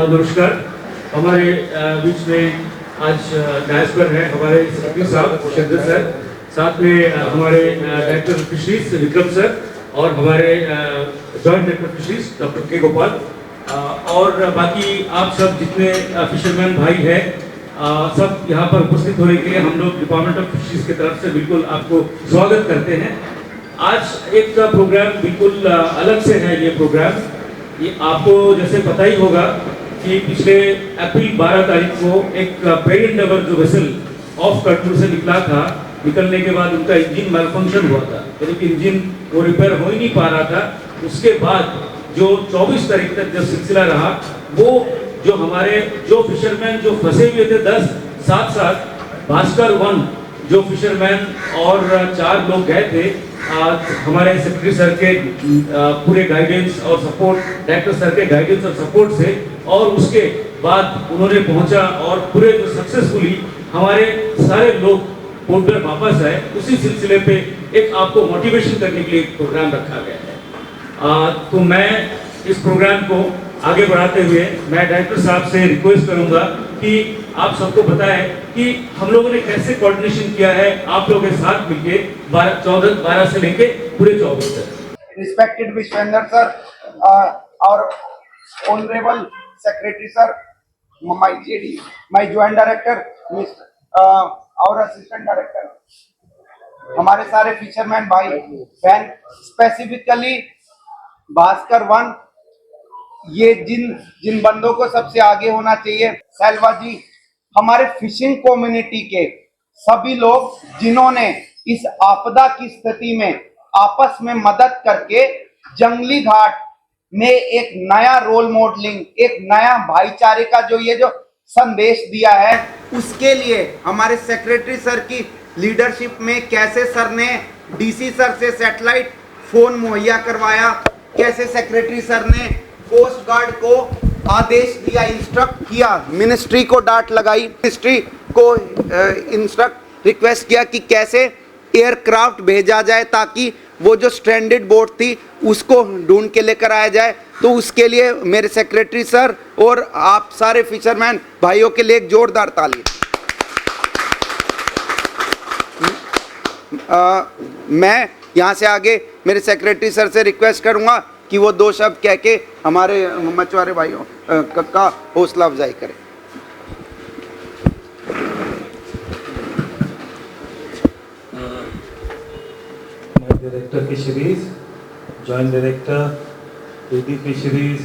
नमस्कार। हमारे बीच में आज डायस पर है हमारे सेक्रेटरी साहब चंद्र सर, साथ में हमारे डायरेक्टर फिशरीज विक्रम सर और हमारे जॉइंट डायरेक्टर फिशरीज डॉक्टर के गोपाल और बाकी आप सब जितने फिशरमैन भाई हैं सब यहाँ पर उपस्थित होने के लिए हम लोग डिपार्टमेंट ऑफ फिशरीज की तरफ से बिल्कुल आपको स्वागत करते हैं। आज एक प्रोग्राम बिल्कुल अलग से है। ये प्रोग्राम ये आपको जैसे पता ही होगा कि पिछले अप्रैल 12 तारीख को एक पेरी एंडेवर जो वेसल ऑफ कंट्रोल से निकला था, निकलने के बाद उनका इंजन मैलफंक्शन हुआ था, यानी कि इंजन वो रिपेयर हो ही नहीं पा रहा था। उसके बाद जो 24 तारीख तक जब सिलसिला रहा, वो जो हमारे जो फिशरमैन जो फंसे हुए थे 10 साथ भास्कर 1 जो फिशरमैन और 4 लोग गए थे, हमारे सेक्रेटरी सर के पूरे गाइडेंस और सपोर्ट, डायरेक्टर सर के गाइडेंस और सपोर्ट से, और उसके बाद उन्होंने पहुंचा और पूरे जो सक्सेसफुली हमारे सारे लोग पोर्ट पर वापस आए। उसी सिलसिले पे एक आपको मोटिवेशन करने के लिए एक प्रोग्राम रखा गया है। तो मैं इस प्रोग्राम को आगे बढ़ाते हुए मैं डायरेक्टर साहब से रिक्वेस्ट करूंगा कि आप सबको बताएं कि हम लोगों ने कैसे कोऑर्डिनेशन किया है आप लोगों के साथ मिलके 12 से लेके पूरे 24 तक। रिस्पेक्टेड विश्वेंद्र सर और honourable secretary sir, my joint director और असिस्टेंट डायरेक्टर, हमारे सारे फिशरमैन भाई बहन, स्पेसिफिकली भास्कर 1, ये जिन बंदों को सबसे आगे होना चाहिए, सैलवा जी, हमारे फिशिंग कम्युनिटी के सभी लोग जिन्होंने इस आपदा की स्थिति में आपस में मदद करके जंगली घाट में एक नया रोल मॉडलिंग, एक नया भाईचारे का जो संदेश दिया है, उसके लिए हमारे सेक्रेटरी सर की लीडरशिप में कैसे सर ने डीसी सर से सैटेलाइट फोन मुहैया करवाया, कैसे सेक्रेटरी सर ने कोस्ट गार्ड को आदेश दिया, इंस्ट्रक्ट किया, मिनिस्ट्री को डांट लगाई, मिनिस्ट्री को इंस्ट्रक्ट रिक्वेस्ट किया कि कैसे एयरक्राफ्ट भेजा जाए ताकि वो जो स्ट्रैंडेड बोट थी उसको ढूंढ के लेकर आया जाए। तो उसके लिए मेरे सेक्रेटरी सर और आप सारे फिशरमैन भाइयों के लिए एक जोरदार ताली। मैं यहाँ से आगे मेरे सेक्रेटरी सर से रिक्वेस्ट करूँगा कि वो 2 शब्द कह के हमारे मछुआरे भाइयों का हौसला अफजाई करें। Director fisheries, joint director AD fisheries,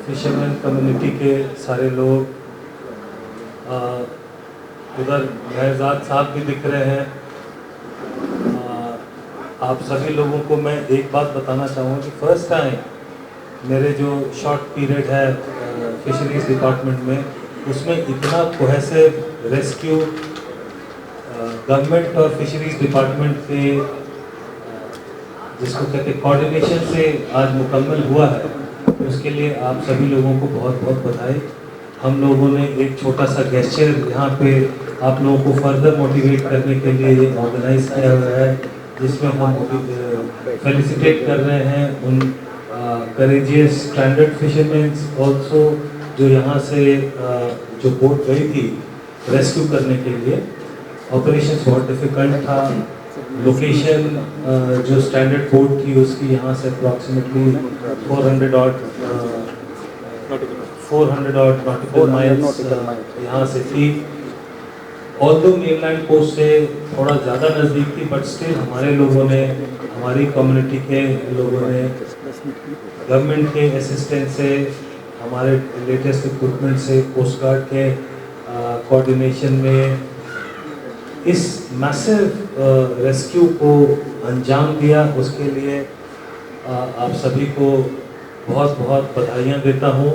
fisherman community के सारे लोग, उधर महजाद साहब भी दिख रहे हैं। आप सभी लोगों को मैं एक बात बताना चाहूँगा कि फर्स्ट टाइम मेरे जो शॉर्ट पीरियड है फिशरीज डिपार्टमेंट में, उसमें इतना कोहेसिव रेस्क्यू गवर्नमेंट और फिशरीज डिपार्टमेंट के जिसको कहते हैं कोऑर्डिनेशन से आज मुकम्मल हुआ है। उसके लिए आप सभी लोगों को बहुत बहुत बधाई। हम लोगों ने एक छोटा सा गेस्चर यहाँ पे आप लोगों को फर्दर मोटिवेट करने के लिए ऑर्गेनाइज किया हुआ है, जिसमें हम फेलिसिटेट कर रहे हैं उन करेजियस स्टैंडर्ड फिशरमैन ऑल्सो जो यहाँ से जो बोट गई थी रेस्क्यू करने के लिए। ऑपरेशन बहुत डिफिकल्ट था। लोकेशन जो स्टैंडर्ड बोट थी उसकी यहाँ से अप्रॉक्सीमेटली 400 नॉटिकल माइल्स यहाँ से थी। ऑल्दो मेनलैंड कोस्ट से थोड़ा ज़्यादा नज़दीक थी, बट स्टिल हमारे लोगों ने, हमारी कम्युनिटी के लोगों ने गवर्नमेंट के असिस्टेंस से, हमारे लेटेस्ट इक्विपमेंट से, कोस्ट गार्ड के कोऑर्डिनेशन में इस मैसिव रेस्क्यू को अंजाम दिया। उसके लिए आप सभी को बहुत बहुत बधाइयाँ देता हूँ।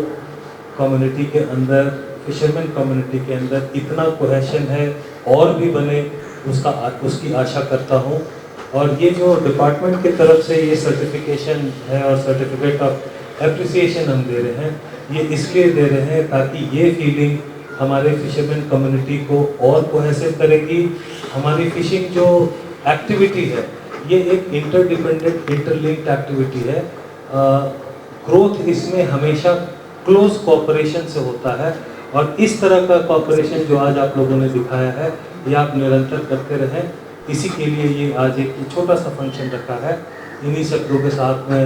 कम्युनिटी के अंदर, फिशरमैन कम्युनिटी के अंदर इतना कोहेशन है और भी बने, उसकी आशा करता हूँ। और ये जो डिपार्टमेंट की तरफ से ये सर्टिफिकेशन है और सर्टिफिकेट ऑफ एप्रिसिएशन हम दे रहे हैं, ये इसलिए दे रहे हैं ताकि ये फीलिंग हमारे फिशरमैन कम्युनिटी को और कोहेसिव करेगी। हमारी फिशिंग जो एक्टिविटी है ये एक इंटरडिपेंडेंट, इंटरलिंक्ड एक्टिविटी है। ग्रोथ इसमें हमेशा क्लोज कोऑपरेशन से होता है। और इस तरह का कोऑपरेशन जो आज आप लोगों ने दिखाया है, ये आप निरंतर करते रहें। इसी के लिए ये आज एक छोटा सा फंक्शन रखा है। इन्हीं शब्दों के साथ मैं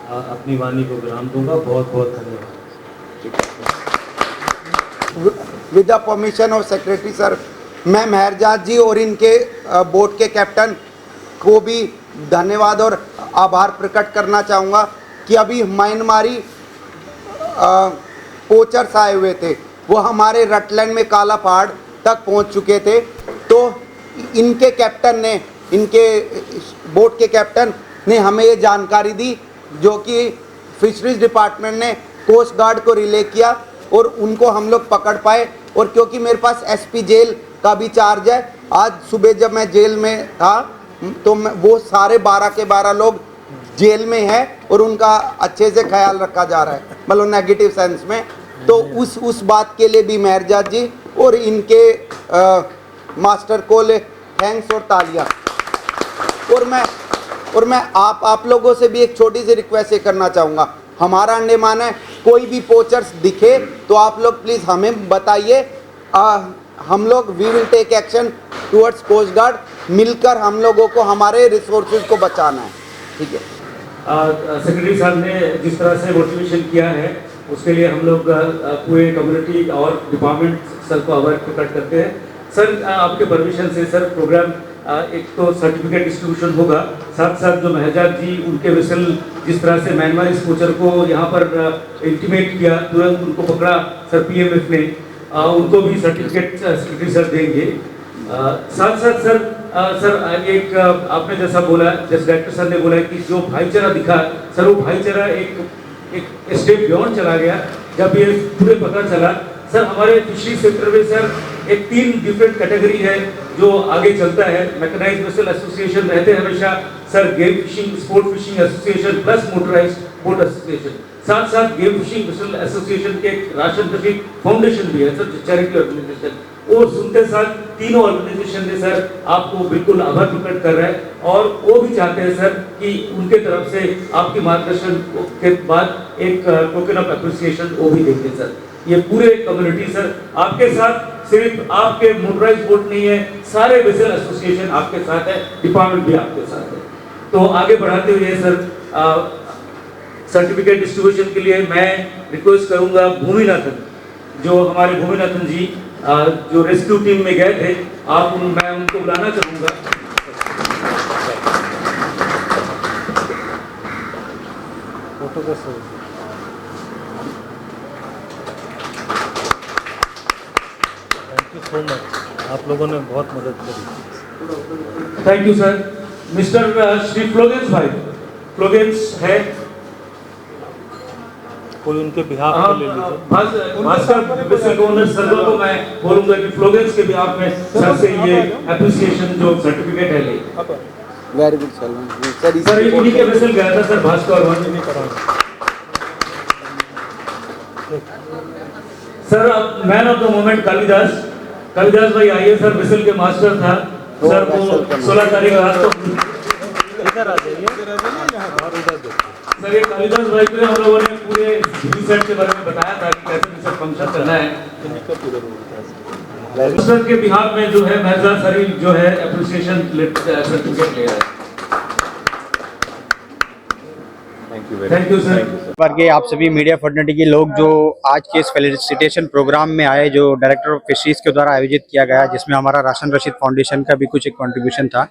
अपनी वाणी को विराम दूंगा। बहुत बहुत धन्यवाद। With the permission of secretary sir, मैं मेहरजाद जी और इनके बोर्ड के कैप्टन को भी धन्यवाद और आभार प्रकट करना चाहूँगा कि अभी म्यांमारी पोचर्स आए हुए थे, वो हमारे रटलैंड में काला पहाड़ तक पहुंच चुके थे। तो इनके कैप्टन ने, इनके बोट के कैप्टन ने हमें ये जानकारी दी, जो कि फिशरीज डिपार्टमेंट ने कोस्ट गार्ड को रिले किया और उनको हम लोग पकड़ पाए। और क्योंकि मेरे पास एसपी जेल का भी चार्ज है, आज सुबह जब मैं जेल में था तो वो सारे 12 के 12 लोग जेल में हैं और उनका अच्छे से ख्याल रखा जा रहा है, मतलब नेगेटिव सेंस में। तो उस बात के लिए भी मेहरजाद जी और इनके मास्टर को ले थैंक्स और तालियां। और मैं आप लोगों से भी एक छोटी सी रिक्वेस्ट ये करना चाहूँगा, हमारा अंडमान है, कोई भी पोचर्स दिखे तो आप लोग प्लीज़ हमें बताइए, हम लोग we will take action towards coast guard. मिलकर हम लोगों को हमारे रिसोर्सेज को बचाना है, ठीक है। सेक्रेटरी साहब ने जिस तरह से मोटिवेशन किया है, उसके लिए हम लोग पूरे कम्युनिटी और डिपार्टमेंट सर को आभार प्रकट करते हैं। सर, आपके परमिशन से सर, प्रोग्राम एक तो सर्टिफिकेट डिस्ट्रीब्यूशन होगा, साथ साथ जो मेहरजाद जी उनके वेसल जिस तरह से म्यांमार स्पोचर को यहाँ पर इंटीमेट किया, तुरंत उनको पकड़ा सर पीएमएफ ने, उनको भी सर्टिफिकेट सेक्रेटरी सर देंगे। साथ साथ सर एक आपने जैसा बोला, जैसे डायरेक्टर सर ने बोला कि जो भाईचारा दिखा सर, वो भाईचारा एक स्टेप बियॉन्ड चला गया। जब ये पूरे पता चला सर, हमारे फिशरी सेक्टर में सर एक 3 डिफरेंट कैटेगरी है जो आगे चलता है। मैकेनाइज्ड वेसल एसोसिएशन रहते हैं हमेशा sir, game fishing sport fishing association plus motorised boat association, साथ साथ गेम फिशिंग वेसल एसोसिएशन के राशन रशीद फाउंडेशन भी है सर, चैरिटी ऑर्गेनाइजेशन। और सुनते साथ तीनों ऑर्गेनाइजेशन ने सर आपको बिल्कुल आभार प्रकट कर रहा है, और वो भी चाहते हैं सर कि उनके तरफ से आपके मार्गदर्शन के बाद एक टोकन ऑफ एप्रिसिएशन वो भी देंगे सर। ये पूरे कम्युनिटी सर आपके साथ, सिर्फ आपके मोटराइज बोट नहीं है, सारे वेसल एसोसिएशन आपके साथ है, डिपार्टमेंट भी आपके साथ है। तो आगे बढ़ाते हुए सर सर्टिफिकेट डिस्ट्रीब्यूशन के लिए मैं रिक्वेस्ट करूंगा भूमिनाथन, जो हमारे भूमिनाथन जी जो रेस्क्यू टीम में गए थे, मैं उनको बुलाना चाहूंगा। फोटो का sir, thank you so much, आप लोगों ने बहुत मदद करी। Thank you sir. Mister Shri फ्लोगेंस भाई, फ्लोगेंस है कोई उनके बिहाफ पे ले लीजिए। भास्कर वेसल ओनर सर को मैं बोलूंगा कि फ्लोगेंस के बिहाफ में सर से ये एप्रिसिएशन जो सर्टिफिकेट है ले। वेरी गुड सर इन्हीं के वेसल गया था सर, भास्कर सर। अब man of the moment Kalidas भाई आइए सर, वेसल के मास्टर था सर, वो 16 तारीख रात को इधर आ जाइए और उधर देखिए सर। ये कालिदास भाई को हम लोगों ने पूरे रिसर्च के बारे में बताया था कि कैसे रिसर्च फंक्शन करना है। सर के बिहाफ में जो है मेहरजाद सर जो है एप्रिसिएशन सर्टिफिकेट ले रहा है। Thank you sir. वर्गे आप सभी मीडिया फर्टर्निटी के लोग जो आज के इस फेलिसिटेशन प्रोग्राम में आए, जो डायरेक्टर ऑफ फिशरीज के द्वारा आयोजित किया गया, जिसमें हमारा राशन रशीद फाउंडेशन का भी कुछ एक कंट्रीब्यूशन था।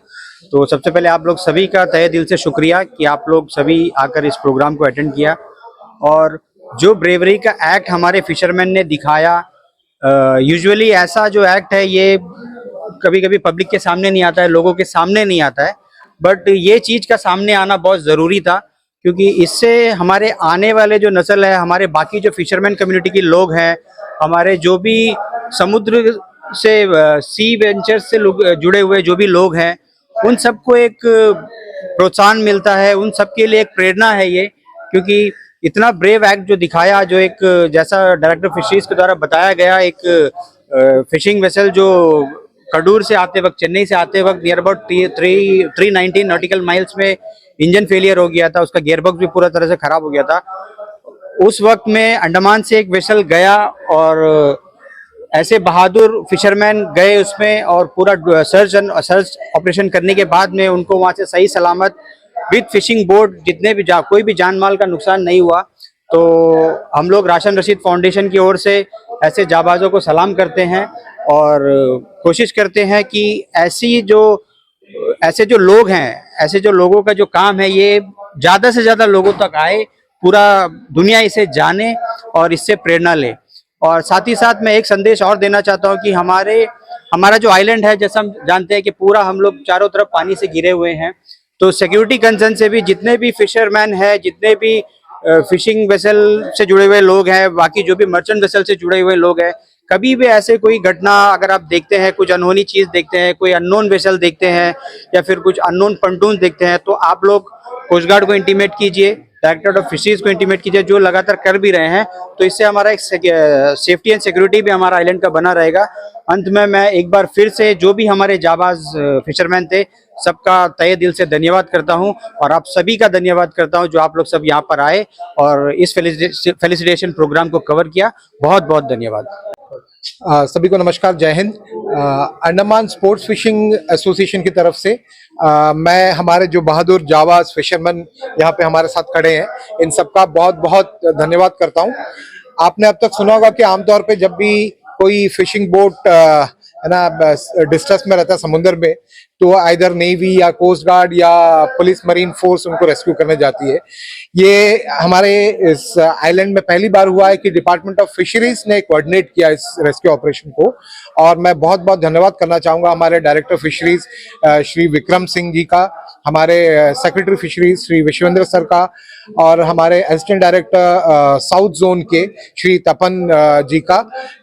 तो सबसे पहले आप लोग सभी का तहे दिल से शुक्रिया कि आप लोग सभी आकर इस प्रोग्राम को अटेंड किया। और जो ब्रेवरी का एक्ट हमारे फिशरमैन ने दिखाया, यूजुअली ऐसा जो एक्ट है ये कभी कभी पब्लिक के सामने नहीं आता है, लोगों के सामने नहीं आता है, बट ये चीज़ का सामने आना बहुत ज़रूरी था, क्योंकि इससे हमारे आने वाले जो नस्ल है, हमारे बाकी जो फिशरमैन कम्युनिटी के लोग हैं, हमारे जो भी समुद्र से सी वेंचर से जुड़े हुए जो भी लोग हैं, उन सबको एक प्रोत्साहन मिलता है, उन सबके लिए एक प्रेरणा है ये। क्योंकि इतना ब्रेव एक्ट जो दिखाया, जो एक जैसा डायरेक्टर फिशरीज के द्वारा बताया गया, एक फिशिंग वेसल जो कडूर से आते वक्त, चेन्नई से आते वक्त नियर अबाउट 319 नॉटिकल माइल्स में इंजन फेलियर हो गया था, उसका गियरबॉक्स भी पूरा तरह से खराब हो गया था। उस वक्त में अंडमान से एक वेसल गया और ऐसे बहादुर फिशरमैन गए उसमें और पूरा सर्च ऑपरेशन करने के बाद में उनको वहां से सही सलामत विद फिशिंग बोट जितने भी कोई भी जान माल का नुकसान नहीं हुआ। तो हम लोग राशन रशीद फाउंडेशन की ओर से ऐसे जाबाजों को सलाम करते हैं और कोशिश करते हैं कि ऐसे जो लोग हैं, ऐसे जो लोगों का जो काम है, ये ज़्यादा से ज़्यादा लोगों तक आए, पूरा दुनिया इसे जाने और इससे प्रेरणा ले। और साथ ही साथ मैं एक संदेश और देना चाहता हूँ कि हमारा जो आइलैंड है, जैसा हम जानते हैं कि पूरा हम लोग चारों तरफ पानी से घिरे हुए हैं, तो सिक्योरिटी कंसर्न से भी जितने भी फिशरमैन हैं, जितने भी फिशिंग वेसल से जुड़े हुए लोग हैं, बाकी जो भी मर्चेंट वेसल से जुड़े हुए लोग हैं, कभी भी ऐसे कोई घटना अगर आप देखते हैं, कुछ अनहोनी चीज देखते हैं, कोई अननोन वेसल देखते हैं या फिर कुछ अननोन पंटून देखते हैं, तो आप लोग कोस्ट गार्ड को इंटीमेट कीजिए, डायरेक्टरेट ऑफ फिशरीज को इंटीमेट कीजिए, जो लगातार कर भी रहे हैं। तो इससे हमारा एक सेफ्टी एंड सिक्योरिटी भी हमारा आइलैंड का बना रहेगा। अंत में मैं एक बार फिर से जो भी हमारे जाबाज फिशरमैन थे, सबका तहे दिल से धन्यवाद करता हूं और आप सभी का धन्यवाद करता हूं जो आप लोग सब यहां पर आए और इस फेलिसिटेशन प्रोग्राम को कवर किया। बहुत बहुत धन्यवाद। सभी को नमस्कार, जय Hind. Andaman sports fishing association की तरफ से मैं हमारे जो बहादुर जाबाज फिशरमैन यहाँ पे हमारे साथ खड़े हैं, इन सबका बहुत बहुत धन्यवाद करता हूँ। आपने अब तक सुना होगा कि आमतौर पे जब भी कोई फिशिंग बोट है ना डिस्ट्रेस में रहता है समुद्र में, तो आइदर नेवी या कोस्ट गार्ड या पुलिस मरीन फोर्स उनको रेस्क्यू करने जाती है। ये हमारे इस आइलैंड में पहली बार हुआ है कि डिपार्टमेंट ऑफ फिशरीज ने कोऑर्डिनेट किया इस रेस्क्यू ऑपरेशन को, और मैं बहुत बहुत धन्यवाद करना चाहूंगा हमारे डायरेक्टर फिशरीज श्री विक्रम सिंह जी का, हमारे secretary fisheries Shri Vishvendra sir का, और हमारे असिस्टेंट डायरेक्टर साउथ जोन के श्री तपन जी का,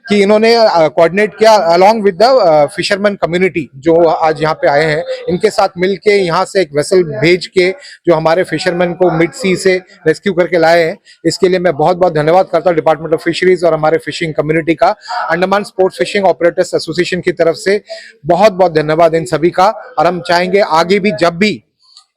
कि इन्होंने कोऑर्डिनेट किया along with the fisherman community जो आज यहाँ पे आए हैं। इनके साथ मिलके यहाँ से एक वेसल भेज के जो हमारे फिशरमैन को मिड सी से रेस्क्यू करके लाए हैं, इसके लिए मैं बहुत बहुत धन्यवाद करता हूँ डिपार्टमेंट ऑफ फिशरीज और हमारे फिशिंग कम्युनिटी का। Andaman sports fishing operators association की तरफ से बहुत बहुत धन्यवाद इन सभी का। और हम चाहेंगे आगे भी जब भी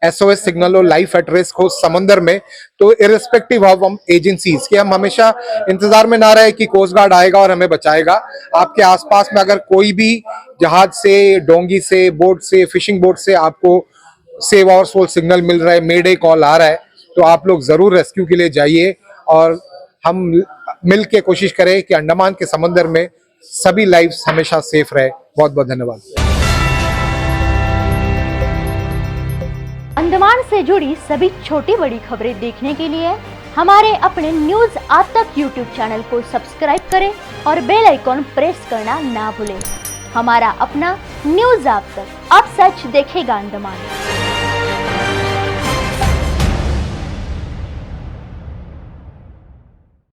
SOS सिग्नल हो, लाइफ एट रिस्क हो समुद्र में, तो इरिस्पेक्टिव ऑफ हम एजेंसीज के हम हमेशा इंतजार में ना रहे कि कोस्ट गार्ड आएगा और हमें बचाएगा। आपके आसपास में अगर कोई भी जहाज से, डोंगी से, बोट से, फिशिंग बोट से आपको सेव और सोल सिग्नल मिल रहा है, मेडे कॉल आ रहा है, तो आप लोग जरूर रेस्क्यू के लिए जाइए और हम मिल के कोशिश करें कि अंडमान के समुद्र में सभी लाइफ्स हमेशा सेफ रहे। बहुत बहुत धन्यवाद। अंडमान से जुड़ी सभी छोटी बड़ी खबरें देखने के लिए हमारे अपने न्यूज आज तक यूट्यूब चैनल को सब्सक्राइब करें और बेल आइकॉन प्रेस करना ना भूलें। हमारा अपना न्यूज आज तक, अब सच देखेगा अंडमान।